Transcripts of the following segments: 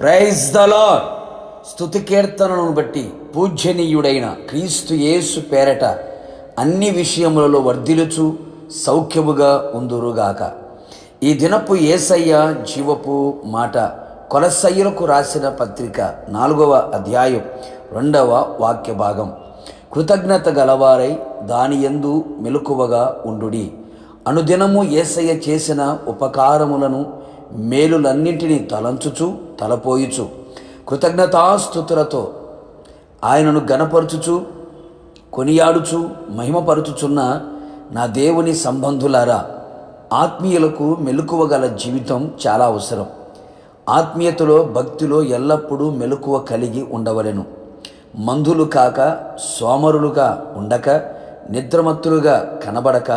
Praise the lord. స్తుతి కీర్తనలను బట్టి పూజ్యనీయుడైన క్రీస్తు యేసు పేరట అన్ని విషయములలో వర్ధిలుచు సౌఖ్యముగా ఉందురుగాక. ఈ దినపు యేసయ్య జీవపు మాట కొలస్సయ్యులకు రాసిన పత్రిక 4వ అధ్యాయం 2వ వాక్య భాగం. కృతజ్ఞత గలవారై దానియందు మెలకువగా ఉండుడి. అనుదినము యేసయ్య చేసిన ఉపకారములను మేలులన్నింటినీ తలంచుచు తలపోయుచు కృతజ్ఞతాస్తుతులతో ఆయనను గణపరుచుచు కొనియాడుచు మహిమపరుచుచున్న నా దేవుని సంబంధులారా, ఆత్మీయులకు మెలకువగల జీవితం చాలా అవసరం. ఆత్మీయతలో భక్తిలో ఎల్లప్పుడూ మెలకువ కలిగి ఉండవలెను. మందులు కాక సోమరులుగా ఉండక నిద్రమత్తులుగా కనబడక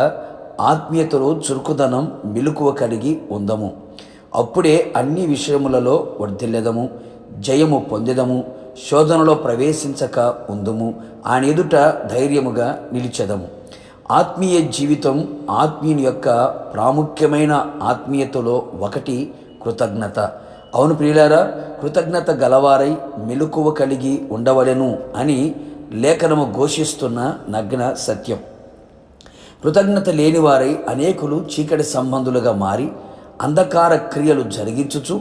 ఆత్మీయతలో చురుకుదనం మెలకువ కలిగి ఉందము. అప్పుడే అన్ని విషయములలో వర్ధిల్లెదము, జయము పొందెదము, శోధనలో ప్రవేశించక ఉందుము, ఆయన ఎదుట ధైర్యముగా నిలిచెదము. ఆత్మీయ జీవితం ఆత్మీయుని యొక్క ప్రాముఖ్యమైన ఆత్మీయతలో ఒకటి కృతజ్ఞత. అవును ప్రియులారా, కృతజ్ఞత గలవారై మెలకువ కలిగి ఉండవలెను అని లేఖనము ఘోషిస్తున్న నగ్న సత్యం. కృతజ్ఞత లేనివారై అనేకులు చీకటి సంబంధులుగా మారి అంధకార క్రియలు జరిగించుచు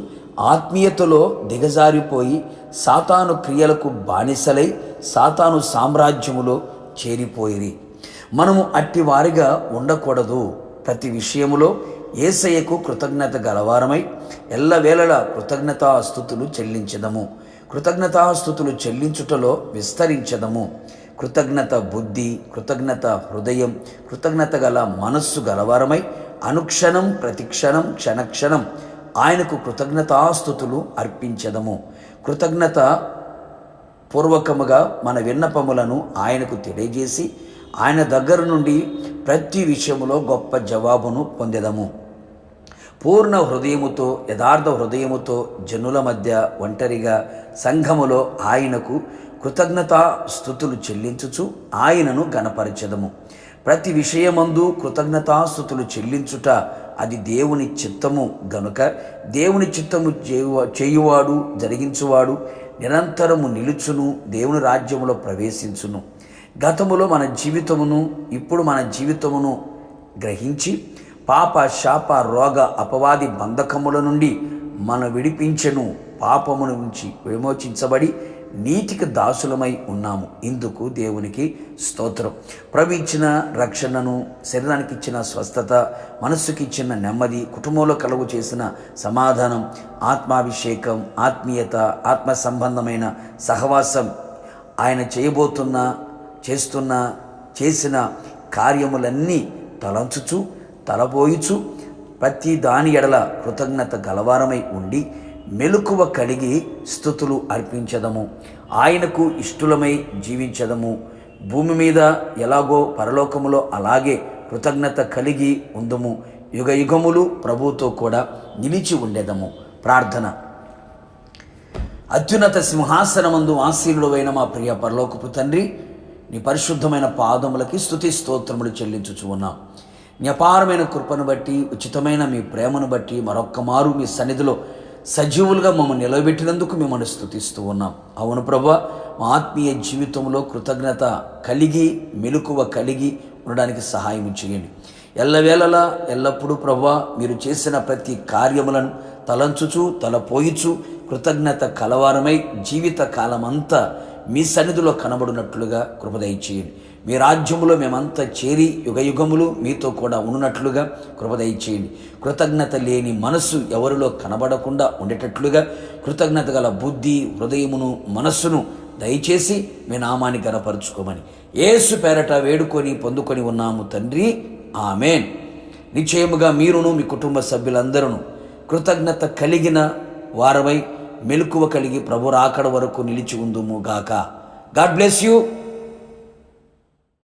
ఆత్మీయతలో దిగజారిపోయి సాతాను క్రియలకు బానిసలై సాతాను సామ్రాజ్యములో చేరిపోయిరి. మనము అట్టి వారిగా ఉండకూడదు. ప్రతి విషయములో యేసయ్యకు కృతజ్ఞత గలవారమై ఎల్లవేళలా కృతజ్ఞతాస్తుతులు చెల్లించదము. కృతజ్ఞతాస్తుతులు చెల్లించుటలో విస్తరించదము. కృతజ్ఞత బుద్ధి, కృతజ్ఞత హృదయం, కృతజ్ఞత గల మనస్సు గలవారమై అనుక్షణం ప్రతిక్షణం క్షణక్షణం ఆయనకు కృతజ్ఞతాస్తుతులు అర్పించదము. కృతజ్ఞత పూర్వకముగా మన విన్నపములను ఆయనకు తెలియజేసి ఆయన దగ్గర నుండి ప్రతి విషయములో గొప్ప జవాబును పొందెదము. పూర్ణ హృదయముతో యథార్థ హృదయముతో జనుల మధ్య ఒంటరిగా సంఘములో ఆయనకు కృతజ్ఞతాస్తుతులు చెల్లించుచు ఆయనను గణపరచెదము. ప్రతి విషయమందు కృతజ్ఞతాస్తుతులు చెల్లించుట అది దేవుని చిత్తము గనుక దేవుని చిత్తము చేయువాడు జరిగించువాడు నిరంతరము నిలుచును, దేవుని రాజ్యములో ప్రవేశించును. గతములో మన జీవితమును ఇప్పుడు మన జీవితమును గ్రహించి పాప శాప రోగ అపవాది బంధకముల నుండి మన విడిపించెను. పాపము నుంచి విమోచించబడి నీతికి దాసులమై ఉన్నాము. ఇందుకు దేవునికి స్తోత్రం. ప్రభు ఇచ్చిన రక్షణను, శరీరానికి ఇచ్చిన స్వస్థత, మనస్సుకి ఇచ్చిన నెమ్మది, కుటుంబంలో కలుగు చేసిన సమాధానం, ఆత్మాభిషేకం, ఆత్మీయత, ఆత్మ సంబంధమైన సహవాసం, ఆయన చేసిన కార్యములన్నీ తలంచుచు తలపోయుచు ప్రతి దాని ఎడల కృతజ్ఞత గలవారమై ఉండి మెలకువ కలిగి స్తుతులు అర్పించదము. ఆయనకు ఇష్టలమై జీవించదము. భూమి మీద ఎలాగో పరలోకములో అలాగే కృతజ్ఞత కలిగి ఉందము. యుగ యుగములు ప్రభువుతో కూడా నిలిచి ఉండేదము. ప్రార్థన. అత్యున్నత సింహాసనమందు ఆసీనుడైన మా ప్రియ పరలోకపు తండ్రి, నీ పరిశుద్ధమైన పాదములకి స్తుతి స్తోత్రములు చెల్లించుచు ఉన్నాం. నీ అపారమైన కృపను బట్టి, ఉచితమైన మీ ప్రేమను బట్టి మరొక్క మారు మీ సన్నిధిలో సజీవులుగా మమ్మల్ని నిలబెట్టినందుకు మిమ్మల్ని స్తుతిస్తూ ఉన్నాం. అవును ప్రభువా, మా ఆత్మీయ జీవితంలో కృతజ్ఞత కలిగి మెలకువ కలిగి ఉండడానికి సహాయం చేయండి. ఎల్లవేళలా ఎల్లప్పుడూ ప్రభువా, మీరు చేసిన ప్రతి కార్యములను తలంచుచు తలపోయిచు కృతజ్ఞత కలవారమై జీవిత కాలమంతా మీ సన్నిధిలో కనబడినట్లుగా కృప దయచేయండి. మీ రాజ్యములో మేమంతా చేరి యుగయుగములు మీతో కూడా ఉన్నట్లుగా కృప దయచేయండి. కృతజ్ఞత లేని మనస్సు ఎవరిలో కనబడకుండా ఉండేటట్లుగా కృతజ్ఞత గల బుద్ధి, హృదయమును, మనస్సును దయచేసి మీ నామాన్ని గణపరుచుకోమని యేసు పేరట వేడుకొని పొందుకొని ఉన్నాము తండ్రి. ఆమేన్. నిశ్చయముగా మీరును మీ కుటుంబ సభ్యులందరూ కృతజ్ఞత కలిగిన వారమై మెలకువ కలిగి ప్రభు రాకడ వరకు నిలిచి ఉందుము గాక. God bless you.